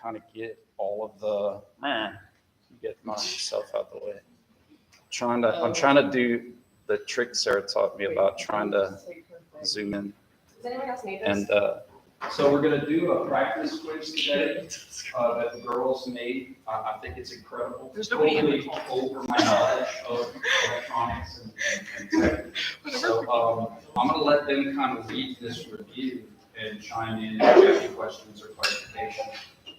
kind of get all of the, get myself out the way. I'm trying to do the trick Sarah taught me about trying to zoom in. Does anyone else need And so we're going to do a practice quiz today that the girls made. I think it's incredible. There's nobody in the Totally over my knowledge of electronics and tech. So I'm going to let them kind of lead this review and chime in if you have any questions or clarification.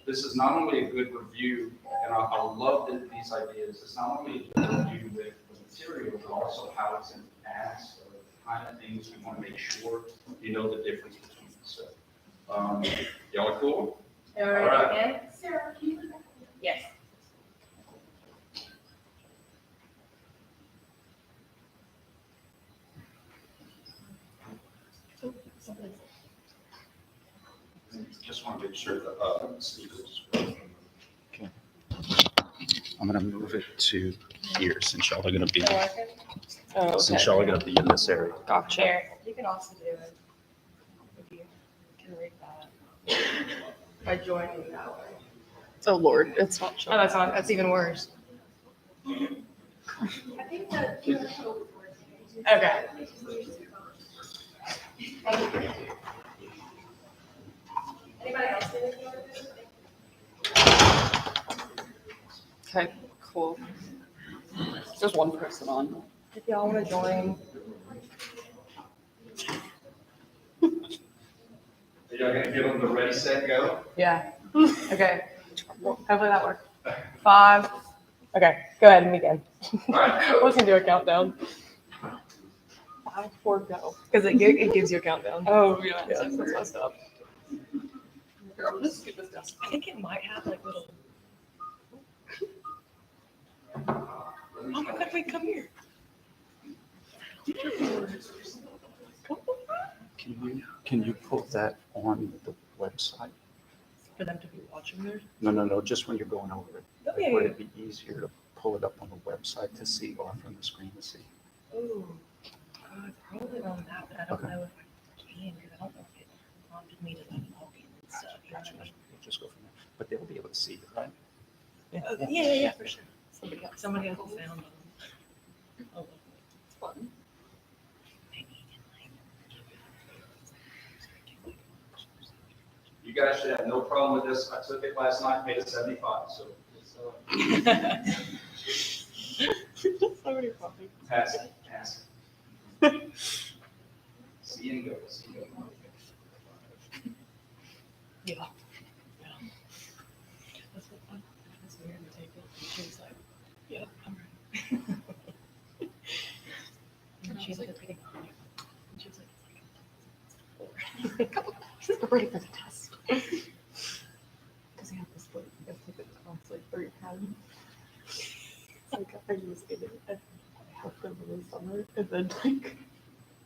This is not only a good review, and I love these ideas. It's not only a good review with the material, but also how it's an ask or the kind of things we want to make sure you know the difference between. So, y'all are cool? All right. Sarah, can you? Yes. Just want to make sure the speakers. Okay. I'm going to move it to here since y'all are going to be. Since y'all are going to be in this area. Gotcha. You can also do it. If you can read that by joining that way. Oh Lord, it's not showing. Oh, that's not. That's even worse. I think that. Okay. Anybody else need to do it? Okay, cool. There's one person on. If y'all want to join. Are y'all going to give them the ready, set, go? Yeah. Okay. Hopefully that works. 5. Okay. Go ahead and begin. All right. Let's do a countdown 5, 4, go. because it gives you a countdown. Oh yeah. Yeah, that's messed up. Here, I'm gonna skip this desk. I think it might have like little. Oh my God! Wait, come here. Can you put that on the website? For them to be watching there. No, just when you're going over it. Oh, yeah, Would yeah. it be easier to pull it up on the website to see or from the screen to see? Oh, probably on that, but I don't Okay. know if I can because I don't know if it prompted me to like log in and stuff. Gotcha. We'll just go from there. But they'll be able to see it, right? Yeah, for sure. Somebody else found them. Oh, It's fun. You guys should have no problem with this. I took it last night, made it 75, so it's, So many funny. pass it. See and go, see and go. Yeah. That's what fun. That's weird to take it. She was like, yeah, I'm ready. And she was like, pretty on it. And she was like, I'm ready for the test. Because I have this book, I take it like 3 times. Like I used it at half of the summer, and then like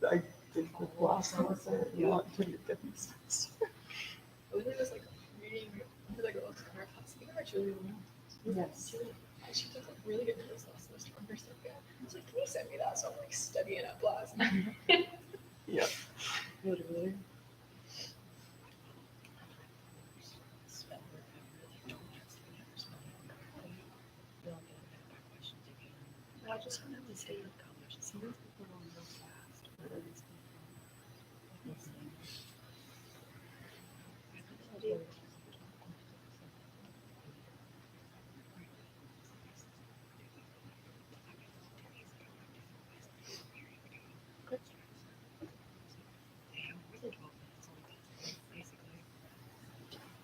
I did the last semester, not to get these tests. I was just like reading the girls in our class. I think actually, Yes. she took like really good notes last semester on her stuff. I was like, can you send me that? So I'm like studying at blast. Yeah. Literally. I just want to stay in college. Some of these people are real fast. Or are these people?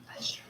That's true.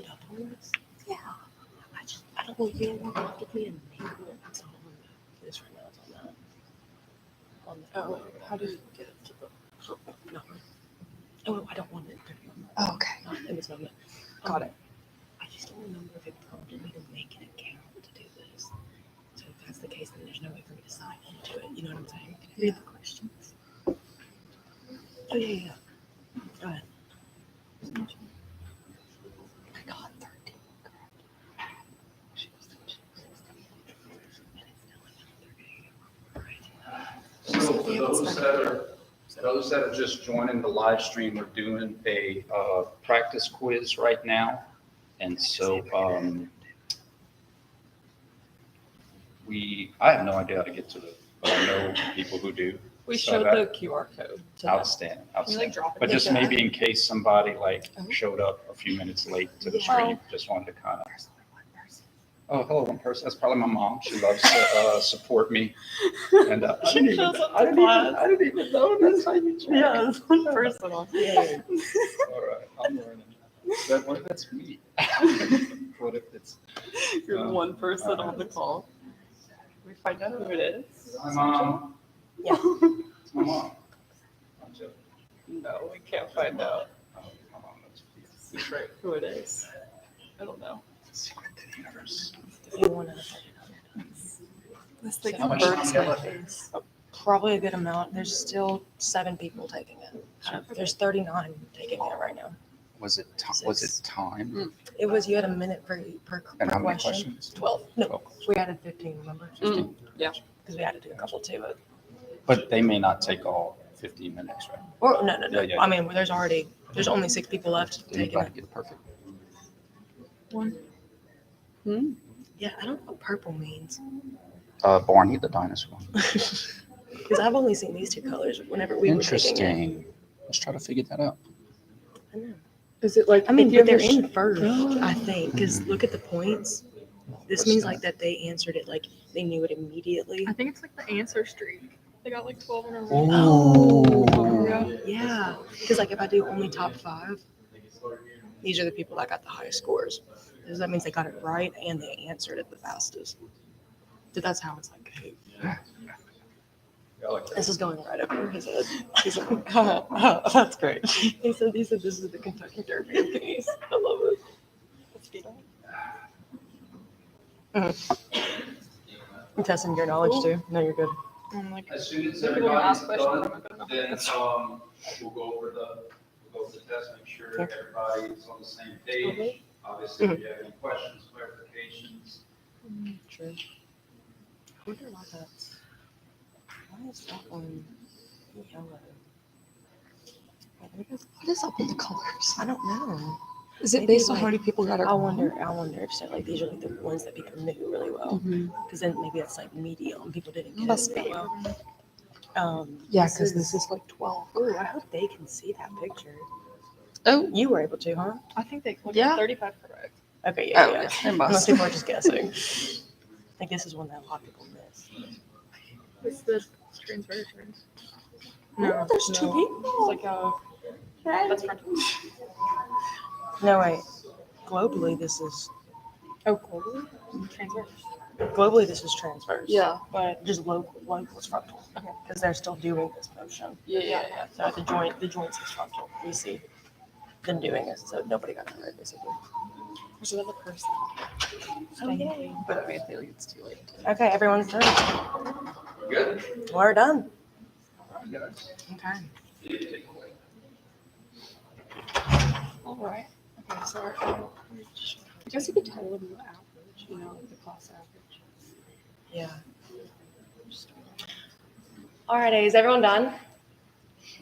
followed up on this? Yeah. I don't know. You don't want to give me a name. It's not on this right now. It's on that. On the, Oh, how do you get it to the? no. Oh, I don't want it. Oh, okay. Not in this moment. Got it. I just don't remember if it prompted me to make an account to do this. So if that's the case, then there's no way for me to sign into it. You know what I'm saying? Read the questions. Oh, yeah. Go ahead. I got 13. So for those that are just joining the live stream, we're doing a practice quiz right now. And so I have no idea how to get to it, but I know people who do. We So showed that- the QR code. To them. Outstanding, Can you outstanding. like drop it? But just Yeah. maybe in case somebody like Oh. showed up a few minutes late to the Yeah. stream, just wanted to kind of. Oh, hello, one person. That's probably my mom. She loves to support me. And I She didn't shows even, up I to didn't even, class. I didn't even know that's how you check. Yeah, there's one person on. Yeah. All right, I'm learning. What if that's me? What if it's? You're the one person alright. on the call. We find out who it is. My mom. Yeah. It's my mom. I'm joking. No, we can't find out. Oh, my mom knows. Secret who it is. I don't know. Secret to the universe. If you want to. This thing How much hurts time my do you have? face. Probably a good amount. There's still 7 people taking it. There's 39 taking it right now. Was it time? It was, you had a minute per And how many question. questions? 12. No, 12. we added 15, remember? Yeah. Because we added a couple to it. But they may not take all 15 minutes, right? Or, no. Yeah. I mean, there's only 6 people left Did taking anybody it. get perfect? One. Yeah, I don't know what purple means. Barney the dinosaur. Because I've only seen these 2 colors whenever we were taking it. Interesting. Let's try to figure that out. I know. Is it like? I mean, if you but they're ever in first, I think, because look at the points. This What's means that? like that they answered it, like they knew it immediately. I think it's like the answer streak. They got like 12 in a row. Oh, yeah. Because like if I do only top 5, these are the people that got the highest scores. Because that means they got it right and they answered it the fastest. So that's how it's like. Hey, this is going right over his head. He's like, Oh, that's great. he said this is the Kentucky Derby of KNES. I love it. Let's get on. I'm testing your knowledge too. No, you're good. I'm like, As soon as People gonna everybody's ask questions, I'm done, not gonna know. then we'll go over the test, make sure Okay. everybody is on the same page. Obviously, if you have any questions, clarifications. True. I wonder why that's. Why is that one yellow? what is up with the colors? I don't know. Is it Maybe based on how like- many people got it I wrong? wonder if so, like these are like the ones that people knew really well. Mhm. Because then maybe it's like medium. People didn't get Must it that be. well. Yeah, because this is like 12. Oh, I hope they can see that picture. Oh, You were able to, huh? I think they looked Yeah. at 35 correct. Okay, oh, yeah. yeah, it Unless must. people are just guessing. I think this is one that a lot of people miss. It's the transversions. No, there's 2 no. people. It's like that's frontal. No, wait. Globally, this is Transverse. globally this is transverse. Yeah. But just local is frontal. Because they're still doing this motion. Yeah. So the joints is frontal. We see them doing it, so nobody got it right basically. There's another person. Oh, yay. But I feel like it's too late. Okay, everyone's done. Good? We're done. All right, guys. Okay. All right. Okay, so our average. I guess you could tell them the average, like the class average. Yeah. All right, is everyone done?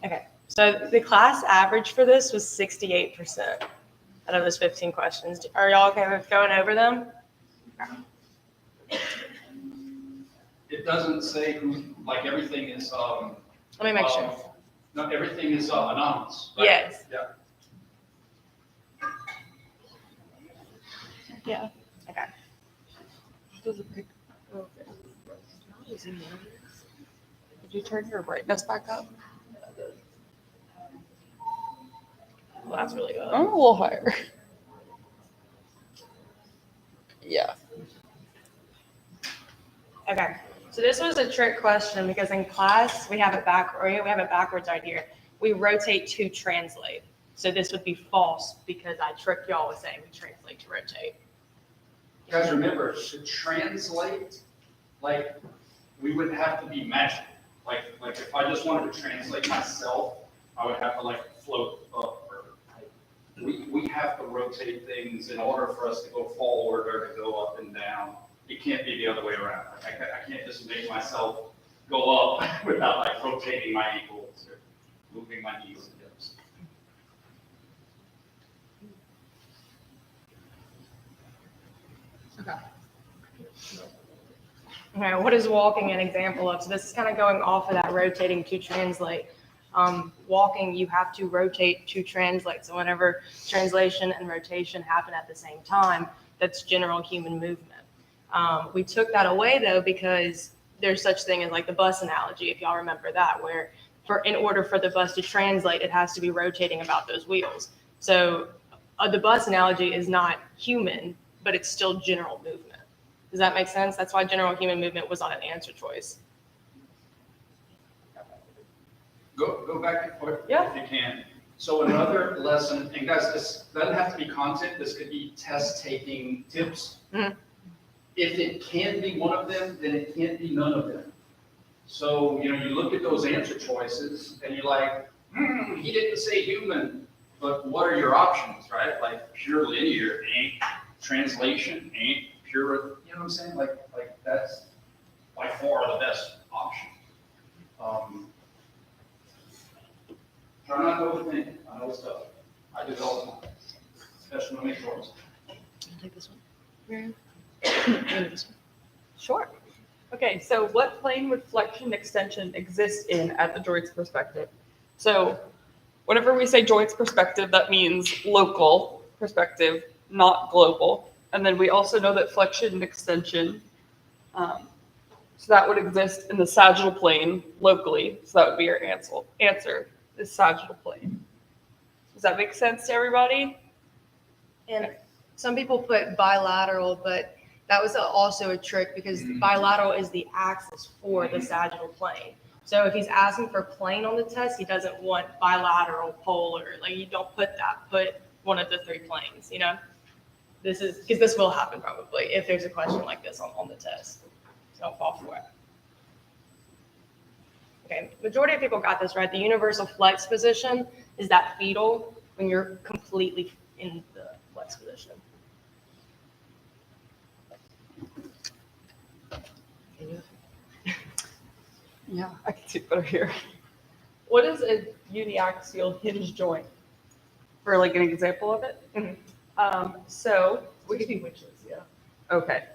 Okay, so the class average for this was 68% out of those 15 questions. Are y'all okay with going over them? It doesn't say who, like everything is, Let me make sure. no, everything is anonymous. Right? Yes. Yeah. Yeah. Okay. Does it pick? Okay. Did you turn your brightness back up? Well, that's really good. I'm a little higher. Yeah. Okay, so this was a trick question because in class, we have it backwards right here. We rotate to translate. So this would be false because I tricked y'all with saying we translate to rotate. Guys, remember, to translate, like, we would have to be magic. Like if I just wanted to translate myself, I would have to like float up. We have to rotate things in order for us to go forward or to go up and down. It can't be the other way around. I can't just make myself go up without like rotating my ankles or moving my knees and hips. Okay, what is walking an example of? So this is kind of going off of that rotating to translate. Walking, you have to rotate to translate. So whenever translation and rotation happen at the same time, that's general human movement. We took that away though because there's such thing as like the bus analogy, if y'all remember that, where in order for the bus to translate, it has to be rotating about those wheels. So the bus analogy is not human, but it's still general movement. Does that make sense? That's why general human movement was not an answer choice. Go back and forth Yeah. if you can. So another lesson, and guys, this doesn't have to be content, this could be test taking tips. Mhm. If it can be one of them, then it can't be none of them. So, you look at those answer choices and you're like, he didn't say human, but what are your options, right? Like pure linear ain't, translation ain't, pure, you know what I'm saying? Like that's by far the best option. Try not to overthink it. I know it's tough. I do it all the time, especially when I make choices. Take this one. Miriam? Sure. Okay, so what plane would flexion extension exist in at the joint's perspective? So whenever we say joint's perspective, that means local perspective, not global. And then we also know that flexion and extension, so that would exist in the sagittal plane locally. So that would be your answer is sagittal plane. Does that make sense to everybody? And some people put bilateral, but that was also a trick because bilateral is the axis for the sagittal plane. So if he's asking for plane on the test, he doesn't want bilateral, polar. Like you don't put that. Put one of the three planes. This is because this will happen probably if there's a question like this on the test. So don't fall for it. Okay, majority of people got this right. The universal flex position is that fetal when you're completely in the flex position. Yeah, I can see it better here. What is a uniaxial hinge joint? For like an example of it? Mhm. So we could be witches, yeah. Okay.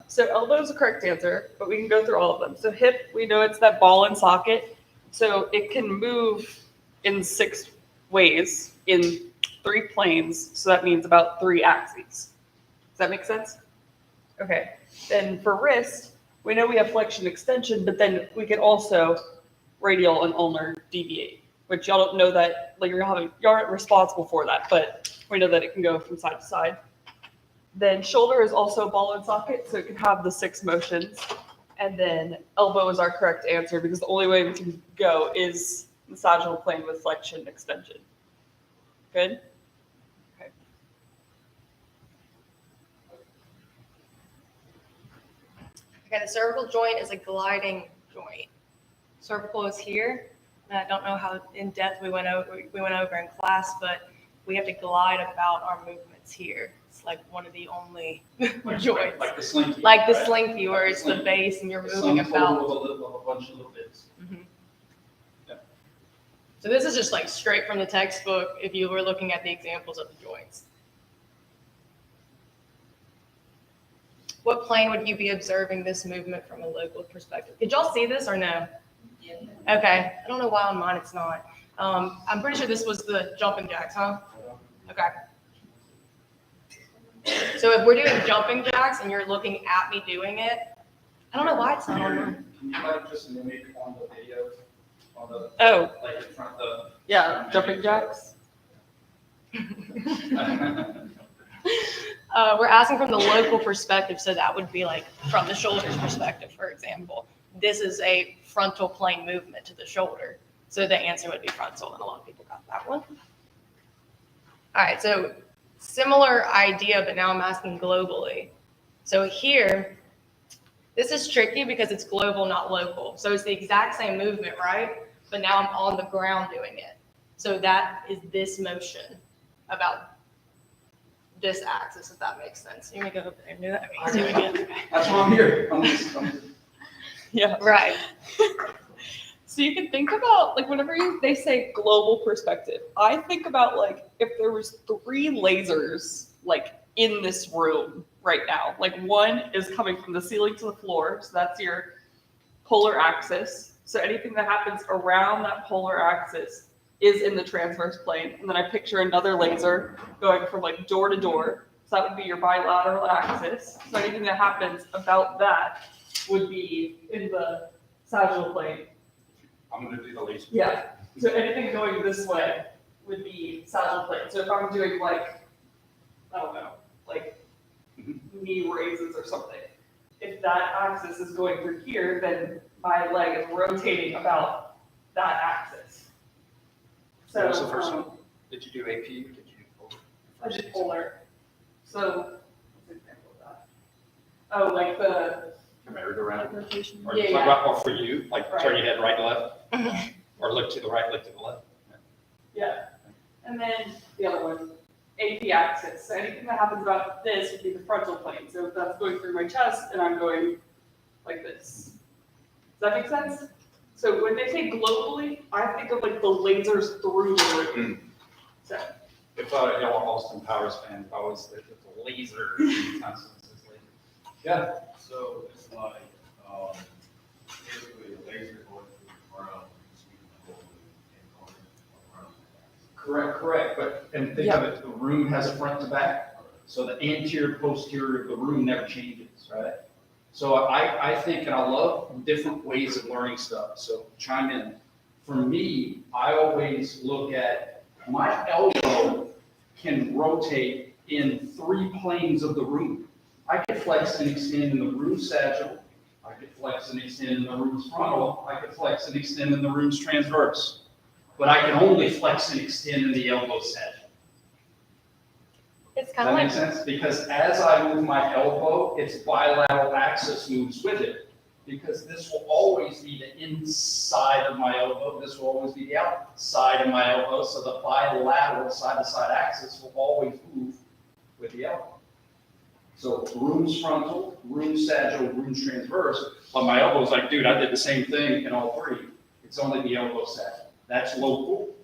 So elbow is the correct answer, but we can go through all of them. So hip, we know it's that ball and socket. So it can move in 6 ways in 3 planes. So that means about 3 axes. Does that make sense? Okay. Then for wrist, we know we have flexion extension, but then we can also radial and ulnar deviate, which y'all don't know that, like you aren't responsible for that, but we know that it can go from side to side. Then shoulder is also ball and socket, so it can have the 6 motions. And then elbow is our correct answer because the only way we can go is the sagittal plane with flexion extension. Good? Okay. Okay, the cervical joint is a gliding joint. Cervical is here. And I don't know how in depth we went over in class, but we have to glide about our movements here. It's like one of the only joints. Like the slinky. Like the right? slinky, where Like it's the the slinky. base and you're The moving sum total about. of a bunch of little bits. Mhm. Yeah. So this is just like straight from the textbook if you were looking at the examples of the joints. What plane would you be observing this movement from a local perspective? Did y'all see this or no? Yeah. Okay, I don't know why on mine it's not. I'm pretty sure this was the jumping jacks, huh? Okay. So if we're doing jumping jacks and you're looking at me doing it, I don't know why it's not on mine. Can you like just mimic on the video? On the, Oh, like in front of yeah, jumping jacks. We're asking from the local perspective, so that would be like from the shoulder's perspective, for example. This is a frontal plane movement to the shoulder. So the answer would be frontal, and a lot of people got that one. All right, so similar idea, but now I'm asking globally. So here, this is tricky because it's global, not local. So it's the exact same movement, right? But now I'm on the ground doing it. So that is this motion about this axis, if that makes sense. You may go over there and do that. He's doing it. That's why I'm here. Yeah. Right. So you can think about, like, whenever they say global perspective, I think about, like, if there was 3 lasers, like, in this room right now. Like, one is coming from the ceiling to the floor, so that's your polar axis. So anything that happens around that polar axis is in the transverse plane. And then I picture another laser going from, like, door to door. So that would be your bilateral axis. So anything that happens about that would be in the sagittal plane. I'm gonna do the least. Yeah. So anything going this way would be sagittal plane. So if I'm doing, like, I don't know, like knee raises or something, if that axis is going through here, then my leg is rotating about that axis. So What was the first one? Did you do AP or did you do polar? I did polar. So what's an example of that? Oh, like the Merry-go-round. rotation. Or you Yeah, talk yeah. about, or for you, like turn your head right to left, or look to the right, look to the left. Yeah. And then the other one, AP axis. So anything that happens about this would be the frontal plane. So if that's going through my chest and I'm going like this. Does that make sense? So when they say globally, I think of like the lasers through the room. So If I, y'all are Austin Powers fan, if I was the laser, sometimes it's laser. Yeah, So it's like, basically a laser going through the ground, shooting a hole and going around. correct, but, and think of it, the room has a front to back, so the anterior, posterior of the room never changes, right? So I think, and I love different ways of learning stuff, so chime in. For me, I always look at, my elbow can rotate in 3 planes of the room. I could flex and extend in the room sagittal, I could flex and extend in the room's frontal, I could flex and extend in the room's transverse. But I can only flex and extend in the elbow sagittal. It's Does kind that of make like, sense? Because as I move my elbow, its bilateral axis moves with it. Because this will always be the inside of my elbow, this will always be the outside of my elbow, so the bilateral side-to-side axis will always move with the elbow. So room's frontal, room's sagittal, room's transverse, but my elbow's like, dude, I did the same thing in all 3. It's only the elbow sagittal. That's local.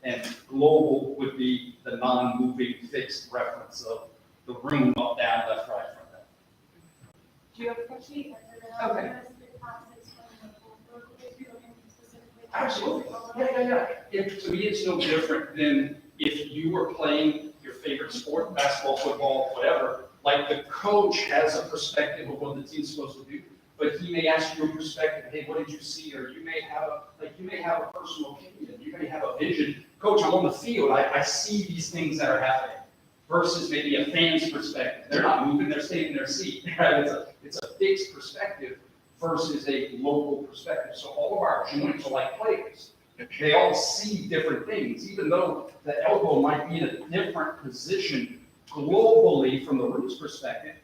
And global would be the non-moving fixed reference of the room up, down, left, right, front, back. do you have a question? Okay. Absolutely. Yeah. To me, it's no different than if you were playing your favorite sport, basketball, football, whatever. Like the coach has a perspective of what the team's supposed to do, but he may ask you a perspective. Hey, what did you see? Or you may have a personal opinion. You may have a vision. Coach, I'm on the field. I see these things that are happening. Versus maybe a fan's perspective. They're not moving. They're staying in their seat. Right? It's a fixed perspective versus a local perspective. So all of our joints are like players. They all see different things, even though the elbow might be in a different position globally from the root's perspective,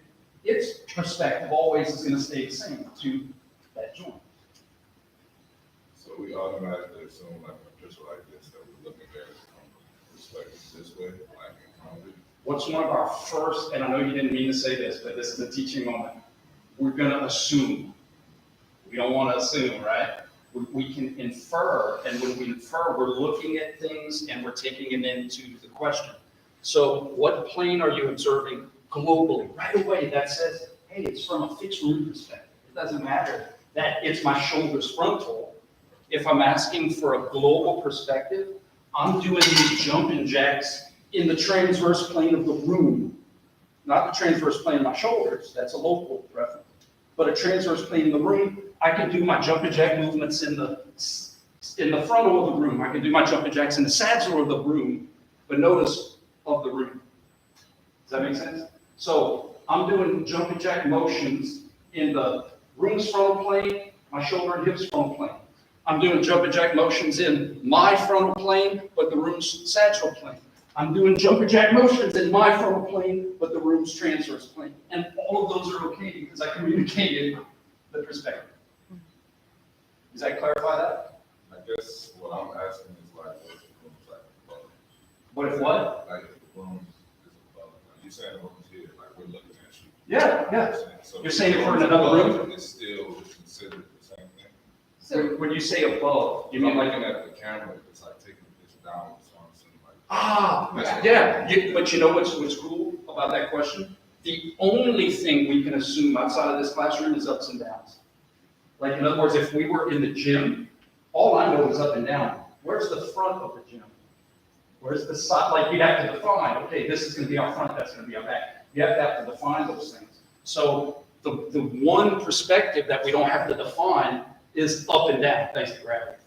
its perspective always is going to stay the same to that joint. So we automatically assume like a picture like this, that we're looking at it from perspective this way, like in front of it. What's one of our first, and I know you didn't mean to say this, but this is a teaching moment. We're going to assume. We don't want to assume, right? We can infer, and when we infer, we're looking at things and we're taking them into the question. So what plane are you observing globally? Right away, that says, hey, it's from a fixed root perspective. It doesn't matter that it's my shoulders frontal. If I'm asking for a global perspective, I'm doing these jumping jacks in the transverse plane of the room, not the transverse plane of my shoulders. That's a local reference. But a transverse plane in the room, I can do my jumping jack movements in the frontal of the room. I can do my jumping jacks in the sagittal of the room, but notice of the room. Does that make sense? So I'm doing jumping jack motions in the room's frontal plane, my shoulder and hips frontal plane. I'm doing jumping jack motions in my frontal plane, but the room's sagittal plane. I'm doing jumping jack motions in my frontal plane, but the room's transverse plane. And all of those are okay because I communicated the perspective. Does that clarify that? I guess what I'm asking is like, what if the room's like above? What if what? Like if the room is above, like you saying the room's here, like we're looking at you. Yeah. So You're saying if if the we're in room's another above, room? it's still considered the same thing. So, When you say above, you You mean mean looking like, at the camera, it's like taking this down, so I'm saying like. but you know what's cool about that question? The only thing we can assume outside of this classroom is ups and downs. Like, in other words, if we were in the gym, all I know is up and down. Where's the front of the gym? Where's the side? Like, you'd have to define, okay, this is gonna be our front, that's gonna be our back. You have to define those things. So the one perspective that we don't have to define is up and down, thanks to gravity.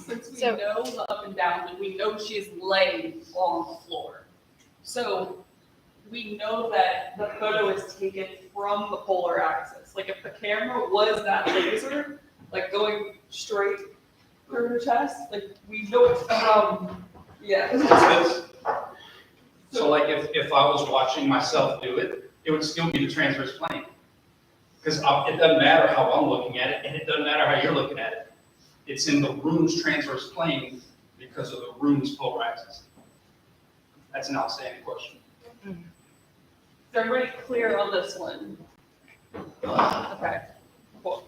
Since we So- know the up and down, and we know she's laying on the floor. So we know that the photo is taken from the polar axis. Like if the camera was that laser, like going straight through her chest, like we know it's from, yeah. So like if I was watching myself do it, it would still be the transverse plane. Because it doesn't matter how I'm looking at it, and it doesn't matter how you're looking at it. It's in the room's transverse plane because of the room's polar axis. That's an outstanding question. Is everybody clear on this one? Okay. Cool.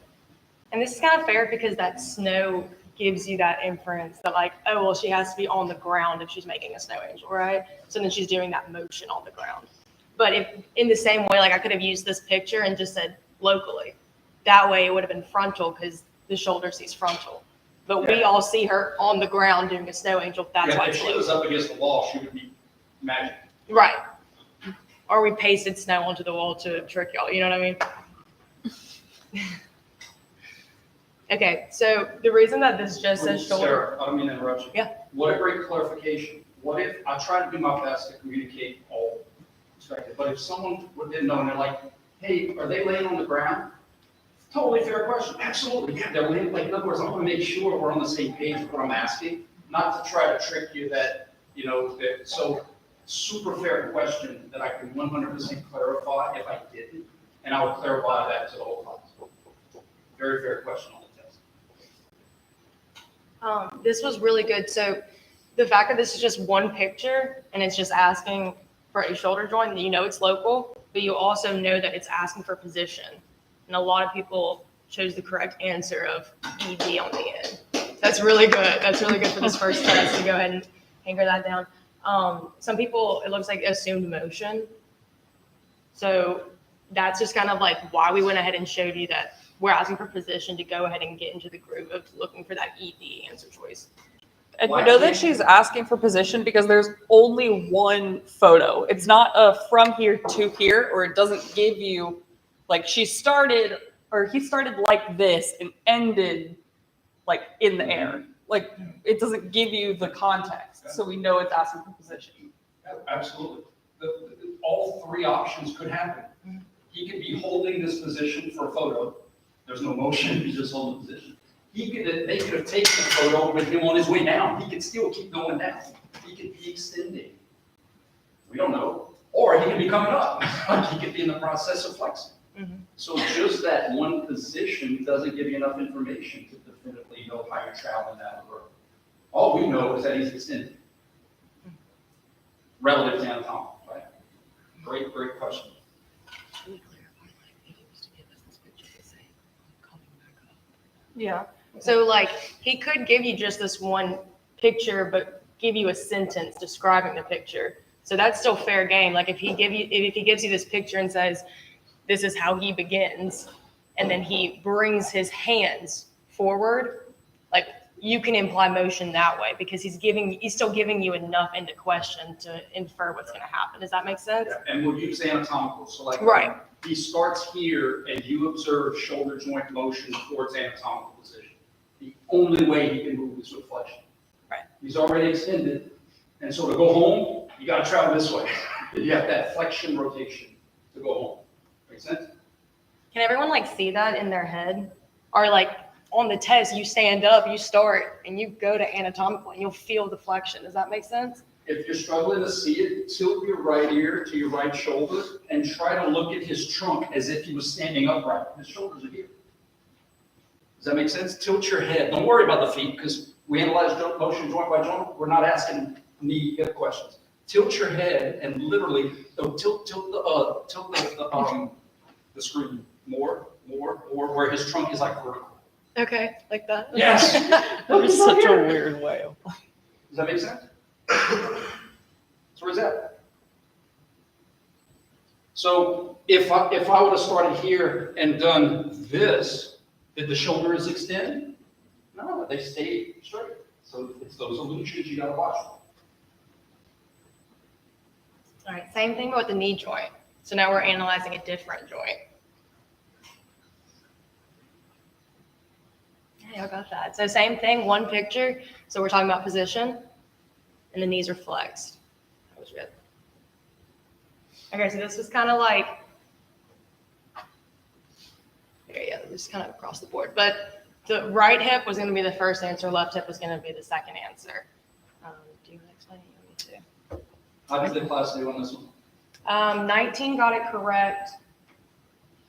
And this is kind of fair because that snow gives you that inference that like, oh, well, she has to be on the ground if she's making a snow angel, right? So then she's doing that motion on the ground. But if in the same way, like I could have used this picture and just said locally. That way it would have been frontal because the shoulder sees frontal. But we all see her on the ground doing a snow angel. That's Yeah, why if it's she was up against the wall, she would be magic. right. Or we pasted snow onto the wall to trick y'all. You know what I mean? Okay, so the reason that this just says shoulder. Sarah, I don't mean to interrupt you. Yeah. What a great clarification. What if, I try to do my best to communicate all perspective, but if someone didn't know and they're like, hey, are they laying on the ground? Totally fair question. Absolutely. Yeah, they're laying, like, in other words, I want to make sure we're on the same page with what I'm asking, not to try to trick you that, you know, that, so super fair question that I can 100% clarify if I didn't, and I would clarify that to the whole class. Very fair question on the test. This was really good. So the fact that this is just one picture and it's just asking for a shoulder joint, you know it's local, but you also know that it's asking for position. And a lot of people chose the correct answer of ED on the end. That's really good. That's really good for this first test to go ahead and anchor that down. Some people, it looks like assumed motion. So that's just kind of like why we went ahead and showed you that we're asking for position to go ahead and get into the groove of looking for that ED answer choice. And we know that she's asking for position because there's only one photo. It's not a from here to here, or it doesn't give you, like she started, or he started like this and ended like in the air. Like it doesn't give you the context. So we know it's asking for position. Yeah, absolutely. All three options could happen. He could be holding this position for a photo. There's no motion, he's just holding the position. They could have taken the photo with him on his way down. He could still keep going down. He could be extending. We don't know. Or he could be coming up. He could be in the process of flexing. Mm-hmm. So just that one position doesn't give you enough information to definitively know how you're traveling down the road. All we know is that he's extended. Relative to anatomical, right? Great question. Yeah. So like he could give you just this one picture, but give you a sentence describing the picture. So that's still fair game. Like if he gives you this picture and says, this is how he begins, and then he brings his hands forward, like you can imply motion that way because he's still giving you enough into question to infer what's going to happen. Does that make sense? Yeah, and we'll use anatomical. So like Right. he starts here and you observe shoulder joint motion towards anatomical position. The only way he can move is with flexion. Right. He's already extended. And so to go home, you gotta travel this way. You have that flexion rotation to go home. Make sense? Can everyone like see that in their head? Or like on the test, you stand up, you start, and you go to anatomical, and you'll feel the flexion. Does that make sense? If you're struggling to see it, tilt your right ear to your right shoulder and try to look at his trunk as if he was standing upright. His shoulders are here. Does that make sense? Tilt your head. Don't worry about the feet because we analyze motion joint by joint. We're not asking knee hip questions. Tilt your head and literally tilt the screen more, where his trunk is like vertical. Okay, like that. Yes. That's such a weird way of. Does that make sense? So where's that? So if I would have started here and done this, did the shoulders extend? No, they stayed straight. So it's those illusions you gotta watch. All right, same thing with the knee joint. So now we're analyzing a different joint. Yeah, y'all got that. So same thing, one picture. So we're talking about position, and the knees are flexed. That was good. Okay, so this was kind of like, yeah, just kind of across the board. But the right hip was going to be the first answer, left hip was going to be the second answer. Do you want to explain it? You want me to? How did the class do on this one? 19 got it correct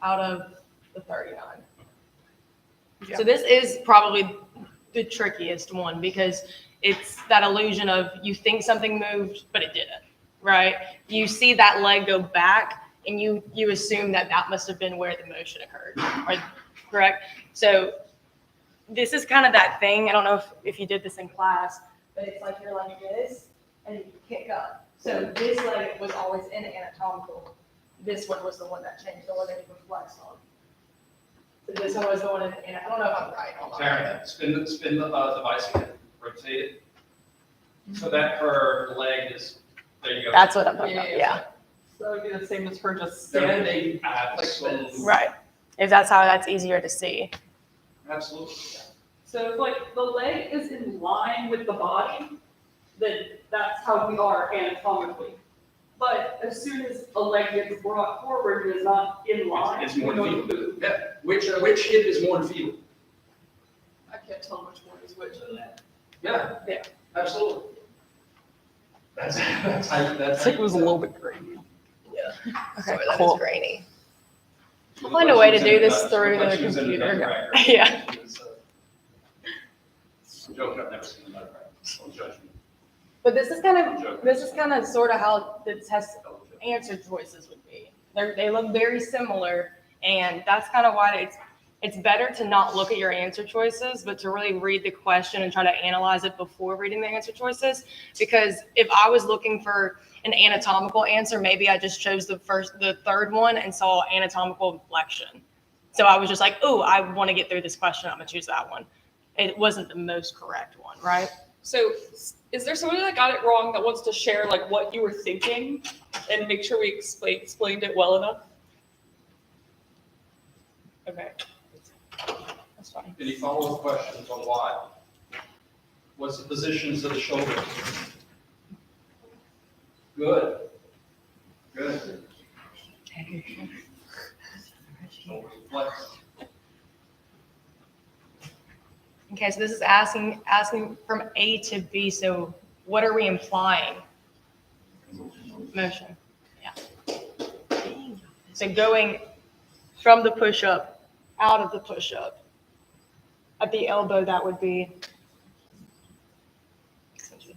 out of the 39. Yeah. So this is probably the trickiest one because it's that illusion of you think something moved, but it didn't, right? You see that leg go back and you assume that that must have been where the motion occurred, or, correct? So this is kind of that thing. I don't know if you did this in class, but it's like you're like this and you kick up. So this leg was always in anatomical. This one was the one that changed, the one that you were flexed on. So this one was the one in, I don't know if I'm right. Hold on. Taryn, spin the device again, rotate it. So that her leg is, there you go. That's what I'm talking about, yeah. So it would be the same as her just They're standing. absolutely. Right. If that's how that's easier to see. Absolutely. So if like the leg is in line with the body, then that's how we are anatomically. But as soon as a leg gets brought forward and is not in line, It's we more know feeble. to move. Yeah, which hip is more feeble? I can't tell which one is which in that. Yeah. Yeah. Absolutely. That's how, that's. It's like it was a little bit grainy. Okay, cool. is grainy. I'll find a way to do this through the Reflections in computer. nutcracker. Yeah. Joke, I've never seen a nutcracker. Don't judge me. But this is kind of sort of how the test answer choices would be. They look very similar, and that's kind of why it's better to not look at your answer choices, but to really read the question and try to analyze it before reading the answer choices. Because if I was looking for an anatomical answer, maybe I just chose the third one and saw anatomical flexion. So I was just like, oh, I want to get through this question. I'm gonna choose that one. It wasn't the most correct one, right? So is there somebody that got it wrong that wants to share like what you were thinking and make sure we explained it well enough? Okay. That's fine. Any follow-up questions on why? What's the positions of the shoulders? Good. Good. Shoulders flexed. Okay, so this is asking from A to B. So what are we implying? Motion. Yeah. So going from the push-up, out of the push-up. At the elbow, that would be.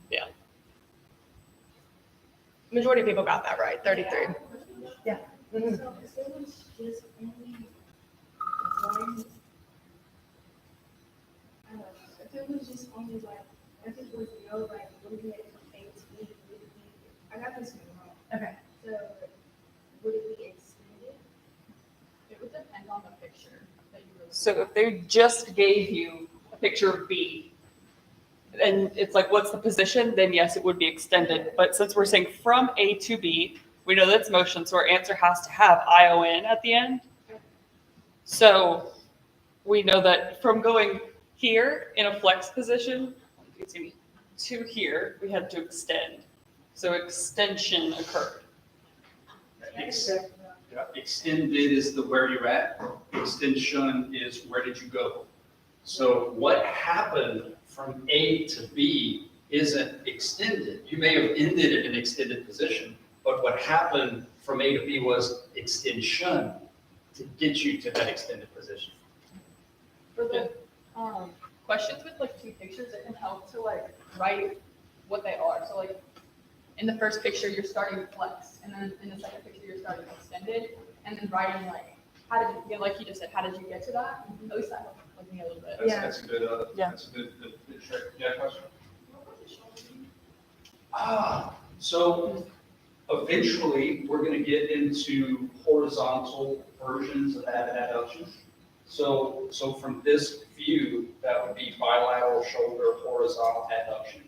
Yeah. Majority of people got that right, 33. Yeah. Mhm. So if it was just only one, I don't know, if it was just only like, if it was no like movement from A to B, would it be, I got this one wrong. Okay. So would it be extended? It would depend on the picture that you were. So if they just gave you a picture of B and it's like, what's the position? Then yes, it would be extended. But since we're saying from A to B, we know that's motion. So our answer has to have ION at the end. So we know that from going here in a flex position, you can see me. to here, we had to extend. So extension occurred. Extended is the where you're at. Extension is where did you go? So what happened from A to B isn't extended. You may have ended in an extended position, but what happened from A to B was extension to get you to that extended position. For the questions with like two pictures, it can help to like write what they are. So like in the first picture, you're starting flex, and then in the second picture, you're starting extended, and then writing like, how did you, like you just said, how did you get to that? At least that helped like me a little bit. That's a good, that's a good trick. Yeah, question? So eventually, we're gonna get into horizontal versions of that adduction. So from this view, that would be bilateral shoulder horizontal adduction.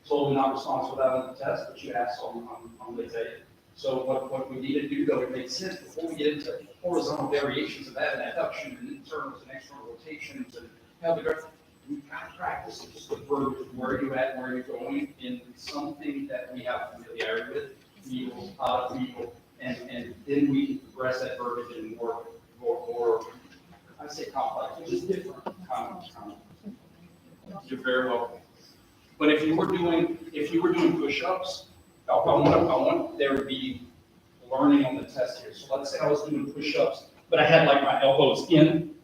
Totally not responsible for that on the test, but you asked on the day. So what we need to do, though, it makes sense before we get into horizontal variations of that and adduction and internals and external rotations and how the graph, we've got to practice just the verb, where you're at, where you're going in something that we have familiarity with, feel, and then we can progress that verbiage in more, I say complex, which is different. You're very welcome. But if you were doing push-ups, I want there to be learning on the test here. So let's say I was doing push-ups, but I had like my elbows in.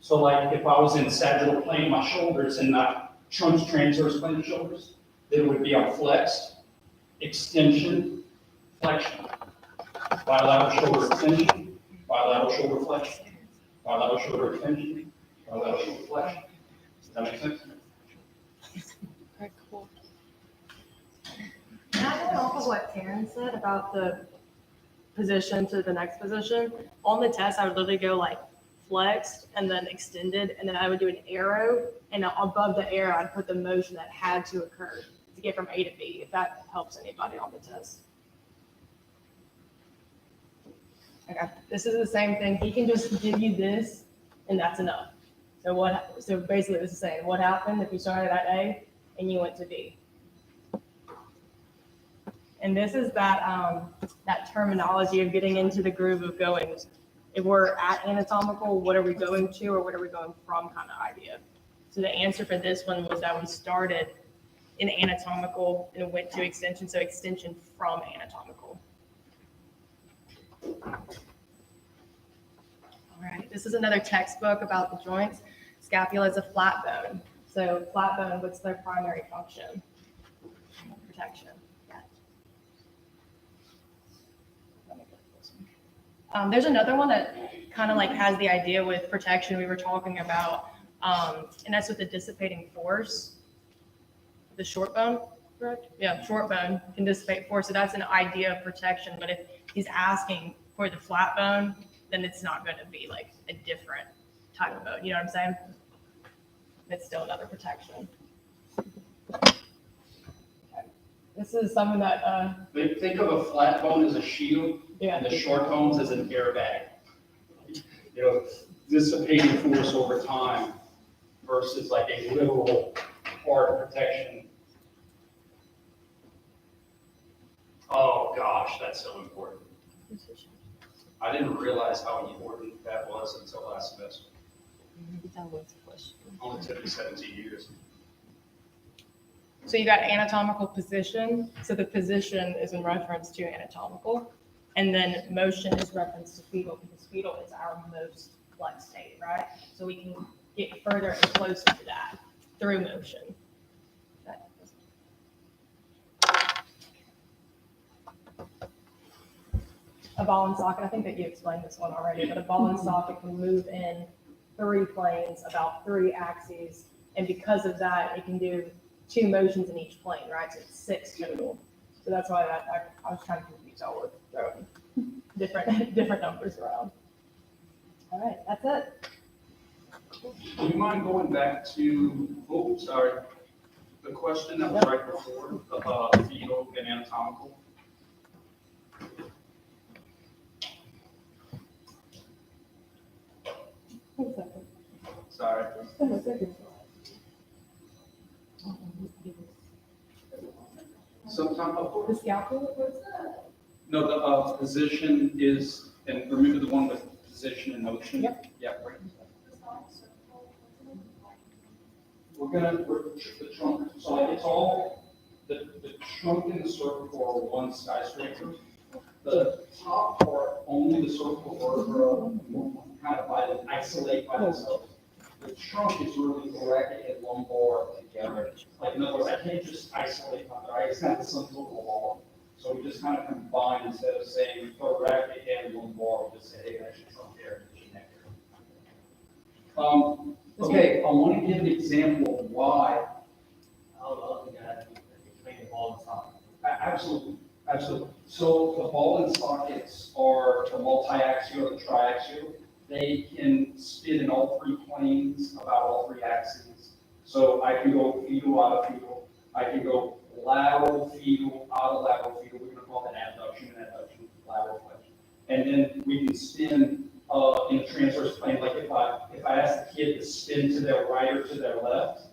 So like if I was in sagittal plane, my shoulders, and not transverse plane of shoulders, then it would be on flexed, extension, flexion. Bilateral shoulder extension, bilateral shoulder flexion, bilateral shoulder extension, bilateral shoulder flexion. Does that make sense? Very cool. Can I go off of what Karen said about the position to the next position? On the test, I would literally go like flexed and then extended, and then I would do an arrow, and above the arrow, I'd put the motion that had to occur to get from A to B, if that helps anybody on the test. Okay, this is the same thing. He can just give you this, and that's enough. So basically this is saying, what happened if you started at A and you went to B? And this is that terminology of getting into the groove of going, if we're at anatomical, what are we going to or what are we going from kind of idea. So the answer for this one was that we started in anatomical and went to extension, so extension from anatomical. All right, this is another textbook about the joints. Scapula is a flat bone. So flat bone, what's their primary function? Protection. There's another one that kind of like has the idea with protection we were talking about, and that's with the dissipating force. The short bone, correct? Yeah, short bone can dissipate force, so that's an idea of protection. But if he's asking for the flat bone, then it's not going to be like a different type of bone. You know what I'm saying? It's still another protection. Okay. This is something that. Think of a flat bone as a shield. Yeah. And the short bones as an airbag. You know, dissipating force over time versus like a literal hard protection. Oh gosh, that's so important. I didn't realize how important that was until last semester. That was a question. Only took me 17 years. So you got anatomical position. So the position is in reference to anatomical. And then motion is reference to fetal, because fetal is our most flexed state, right? So we can get further and closer to that through motion. A ball and socket, I think that you explained this one already, but a ball and socket can move in 3 planes, about 3 axes. And because of that, it can do 2 motions in each plane, right? So it's 6 total. So that's why I was trying to confuse all with throwing different numbers around. All right, that's it. Do you mind going back to, the question that was right before, about fetal and anatomical? Sorry. Sometime, of course. The scalpel, what's that? No, the position is, and remember the one with position and motion? Yep. Yeah, right. The trunk, so like it's all, the trunk and the circle are one skyscraper. The top part, only the circle vertebra, kind of isolate by themselves. The trunk is really thoracic and lumbar together. Like in other words, I can't just isolate my thoracic, it's kind of some sort of wall. So we just kind of combine, instead of saying thoracic and lumbar, we just say, hey, that's your trunk area, that's your neck area. Okay, I want to give an example of why. Absolutely, absolutely. So the ball and sockets are the multi-axial, the triaxial. They can spin in all three planes, about all three axes. So I can go fetal, out of fetal. I can go lateral fetal, out of lateral fetal. We're going to call that abduction, lateral flexion. And then we can spin in a transverse plane. Like if I ask the kid to spin to their right or to their left,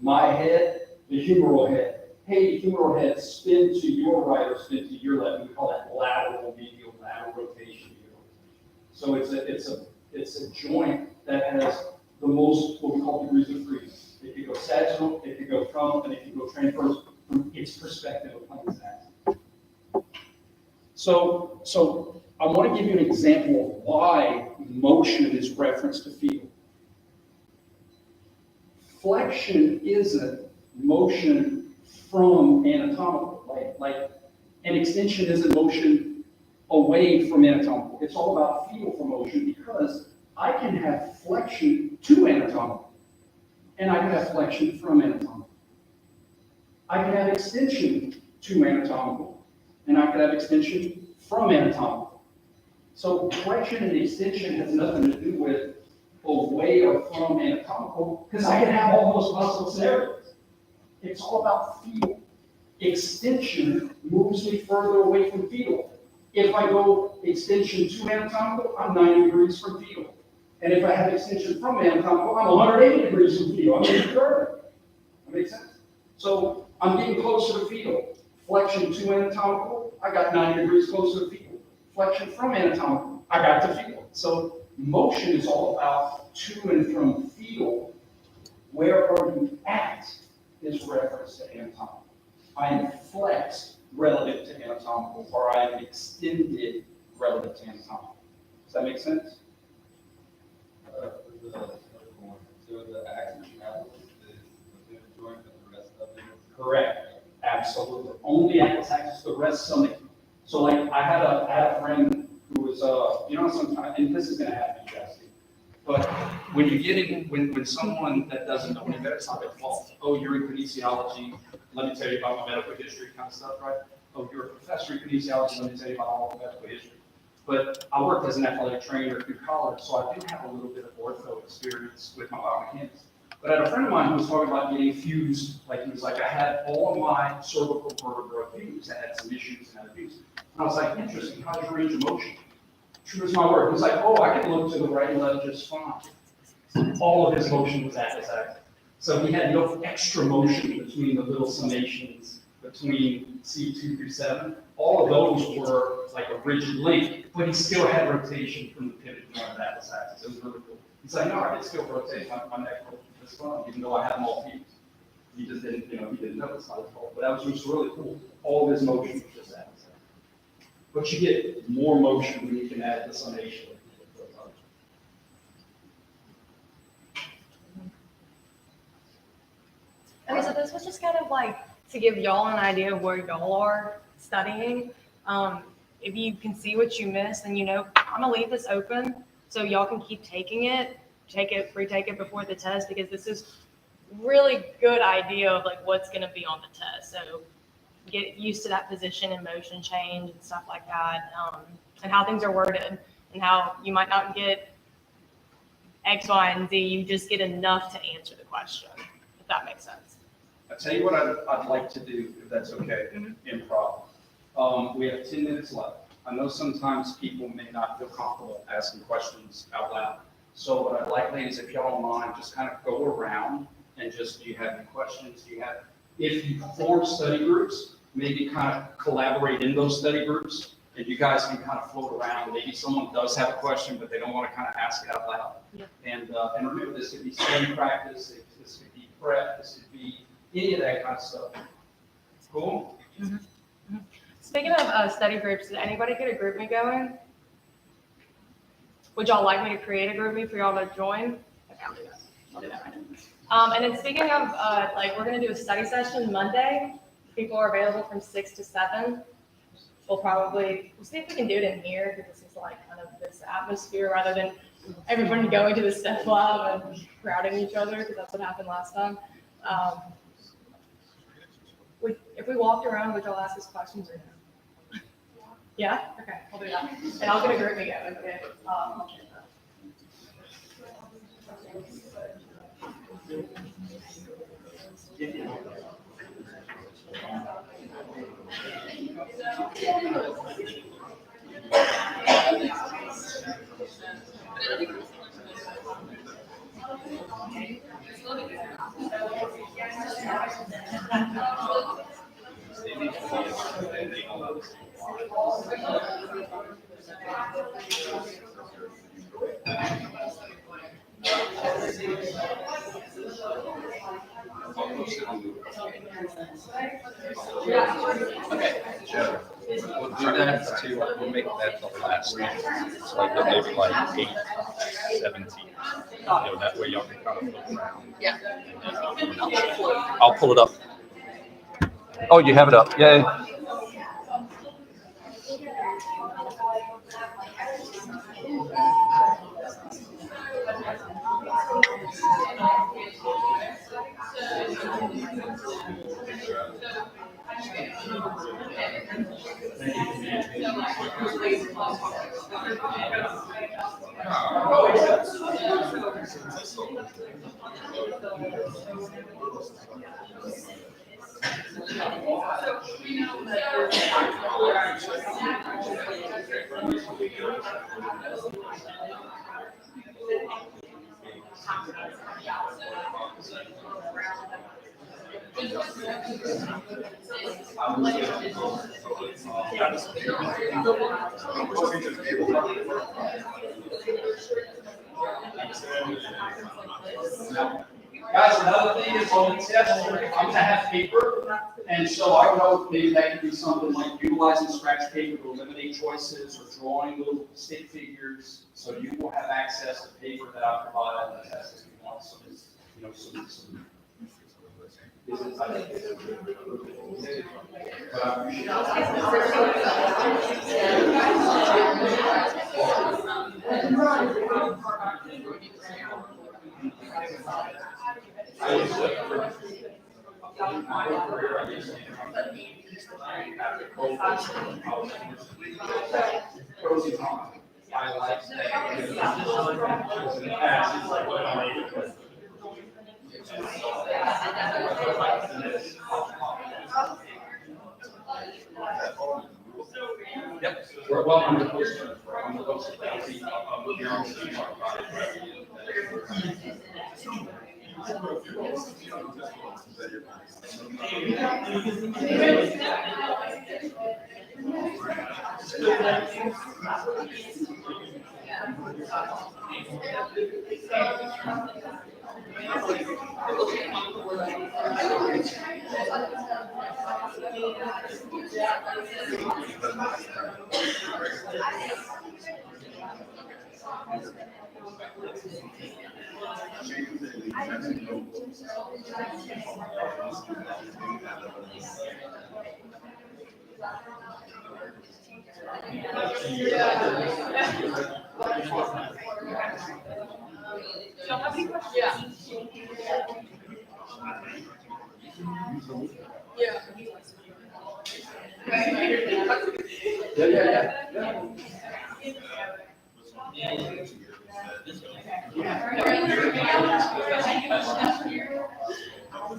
my head, the humeral head, hey, humeral head, spin to your right or spin to your left. We call that lateral medial, lateral rotation. So it's a joint that has the most, what we call degrees of freedom. It could go sagittal, it could go from, and it could go transverse from its perspective of plane's axis. So I want to give you an example of why motion is referenced to field. Flexion isn't motion from anatomical, like an extension isn't motion away from anatomical. It's all about feel for motion because I can have flexion to anatomical, and I can have flexion from anatomical. I can have extension to anatomical, and I can have extension from anatomical. So flexion and extension has nothing to do with away or from anatomical, because I can have all those possible scenarios. It's all about feel. Extension moves me further away from feel. If I go extension to anatomical, I'm 90 degrees from fetal. And if I have extension from anatomical, I'm 180 degrees from fetal. I'm getting further. That makes sense? So I'm getting closer to fetal. Flexion to anatomical, I got 90 degrees closer to fetal. Flexion from anatomical, I got to fetal. So motion is all about to and from fetal. Where are you at is reference to anatomical. I am flexed relative to anatomical, or I am extended relative to anatomical. Does that make sense? So the axis you have is the pivot joint and the rest of it? Correct. Absolutely. Only atlas axis, the rest summit. So like I had a friend who was sometimes, and this is gonna happen, Jesse. But when you get in, when someone that doesn't know any better, it's not their fault. Oh, you're in kinesiology, let me tell you about my medical history kind of stuff, right? Oh, you're a professor in kinesiology, let me tell you about all the medical history. But I worked as an athletic trainer through college, so I do have a little bit of ortho experience with my biomechanics. But I had a friend of mine who was talking about getting fused, like he was like, I had all of my cervical vertebrae fused, I had some issues and had fused. And I was like, interesting, how's your range of motion? True as my word. He's like, oh, I can look to the right and left just fine. All of his motion was atlas axis. So he had no extra motion between the little summations between C2 through 7. All of those were like a rigid link, but he still had rotation from the pivot joint of atlas axis. It was really cool. He's like, no, I can still rotate my neck just fine, even though I had them all fused. He just didn't, he didn't know it's not his fault. But that was just really cool. All of his motion was just atlas axis. But you get more motion when you can add the summation. Okay, so this was just kind of like to give y'all an idea of where y'all are studying. If you can see what you missed, then I'm gonna leave this open so y'all can keep taking it, retake it before the test, because this is really good idea of like what's gonna be on the test. So get used to that position and motion change and stuff like that, and how things are worded, and how you might not get X, Y, and Z, you just get enough to answer the question, if that makes sense. I'll tell you what I'd like to do, if that's okay, improv. We have 10 minutes left. I know sometimes people may not feel comfortable asking questions out loud. So what I'd like, ladies, if y'all don't mind, just kind of go around and just, do you have any questions? If you form study groups, maybe kind of collaborate in those study groups, and you guys can kind of float around. Maybe someone does have a question, but they don't want to kind of ask it out loud. Yeah. And remember, this could be study practice, this could be prep, this could be any of that kind of stuff. Cool? Speaking of study groups, did anybody get a group me going? Would y'all like me to create a group me for y'all to join? Okay, I'll do that. I'll do that right now. And then speaking of, like, we're gonna do a study session Monday. People are available from 6 to 7. We'll see if we can do it in here, because this is like kind of this atmosphere rather than everybody going to the STEP lab and crowding each other, because that's what happened last time. If we walked around, would y'all ask us questions or no? Yeah? Okay, I'll do that. And I'll get a group me going, okay? Joe, we'll do that too. We'll make that the last one. So like maybe like 8:17. That way y'all can kind of look around. Yeah. I'll pull it up. Oh, you have it up. Yay. Guys, another thing is on the test, I'm gonna have paper, and so I don't know, maybe that could be something like utilizing scratch paper to eliminate choices or drawing little stick figures, so you will have access to paper that I provide on the test if you want, so it's, some. But I appreciate pros and cons. I like Yep, we're well under the post. I'm the host of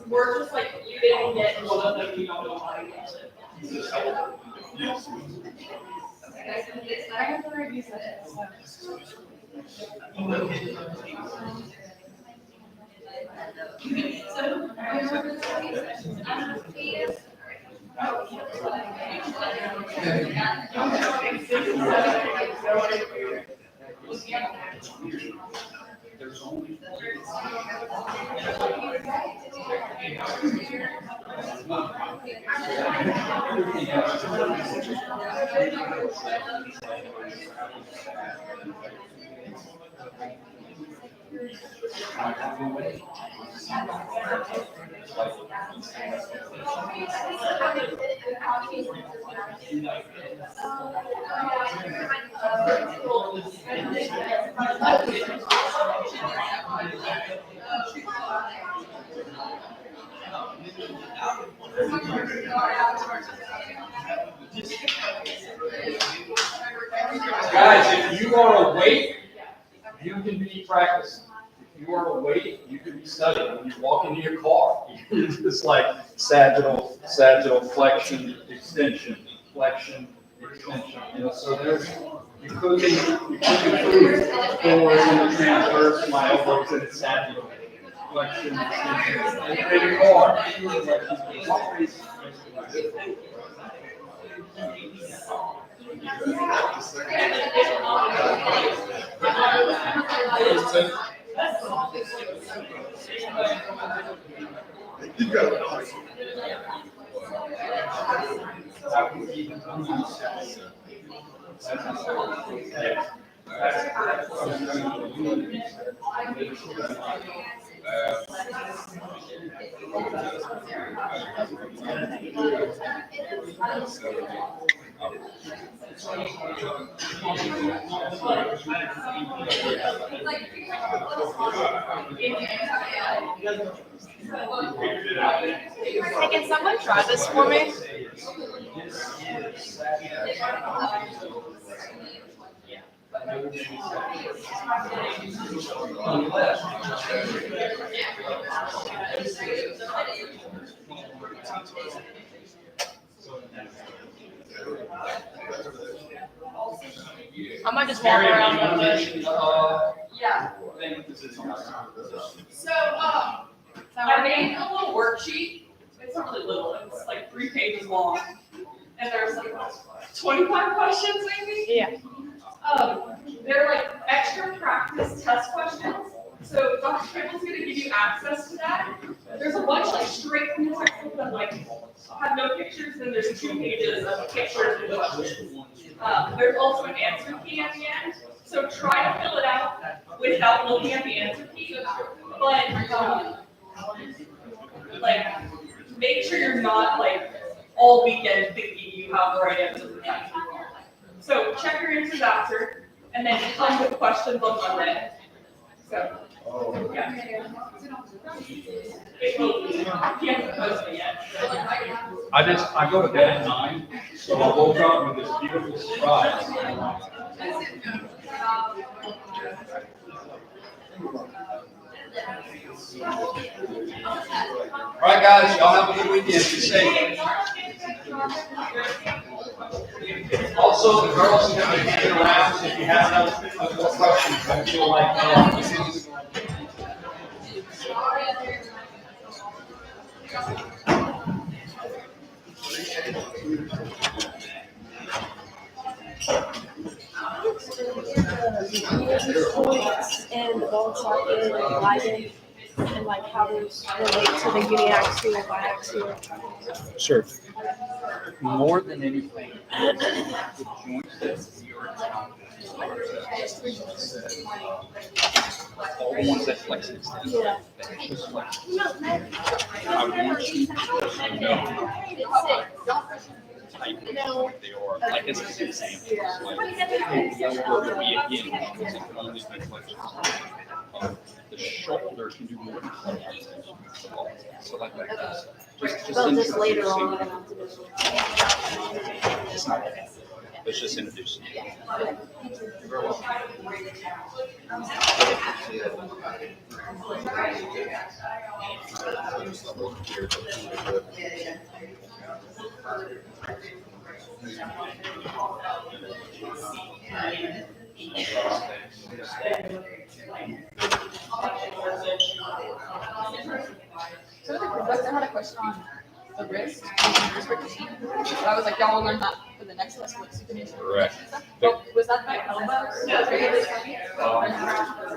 We're just like, you didn't get one of them, you don't know how to use it. I have to review that. There's only. Guys, if you are awake, you can be practicing. If you are awake, you can be studying. When you walk into your car, it's like sagittal, flexion, extension, flexion, extension. You know, so there's, you could be forward in the transverse, my elbows in the sagittal, flexion, extension. And in your car, it's always. Hey, can someone try this for me? I might just walk around with it. Yeah. So, I made a little worksheet. It's not really little, it's like 3 pages long. And there's like 25 questions maybe? Yeah. They're like extra practice test questions. So Dr. Kimball's gonna give you access to that. There's a bunch like straight from the textbook that like have no pictures, then there's 2 pages of pictures and questions. There's also an answer key at the end. So try to fill it out without looking at the answer key. But like make sure you're not like all weekend thinking you have the right answer for that. So check your answers after, and then come with questions on Monday. So, yeah. It will be, he hasn't posted yet. I go to bed at 9, so I woke up with this beautiful surprise. All right, guys, y'all have a good weekend. Be safe. Also, the girls are going to get around, so if you have other questions, don't feel like, And ball socket and ligand and like how those relate to the uniaxial and biaxial. Sure. More than anything, the joints that we are all the ones that flex and extend, just flex. I want you to know type of they are, like as an example, the shoulder can do more than so like that. Just later on. It's not bad. Let's just introduce you. Very well. So the professor had a question on the wrist. I was like, y'all will learn that for the next lesson, like supination. Correct. Oh, was that my elbow?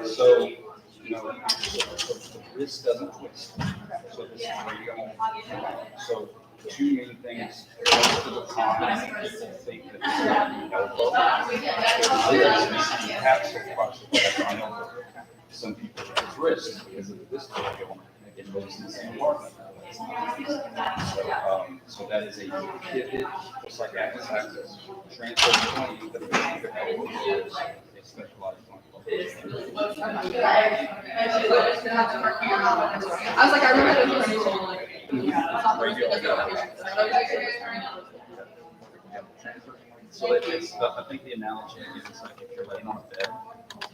So, you know, the wrist doesn't twist. So this is where you go. So two main things. Most of the time, people think that it's the elbow. You have to watch the elbow. Some people it's wrist because of this going. It moves in the same department. So that is a pivot, just like axis access. Transfer between the elbow is a specialized one. I was like, I remember So it's, I think the analogy is like if you're laying on a bed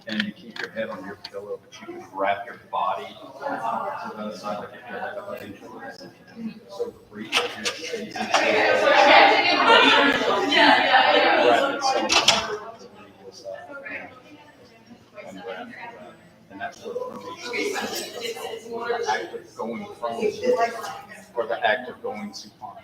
and you keep your head on your pillow, but you can wrap your body to the other side, like if you're like a ventriloquist. So the breathe and stays in. And that's what the act of going from, or the act of going to harm.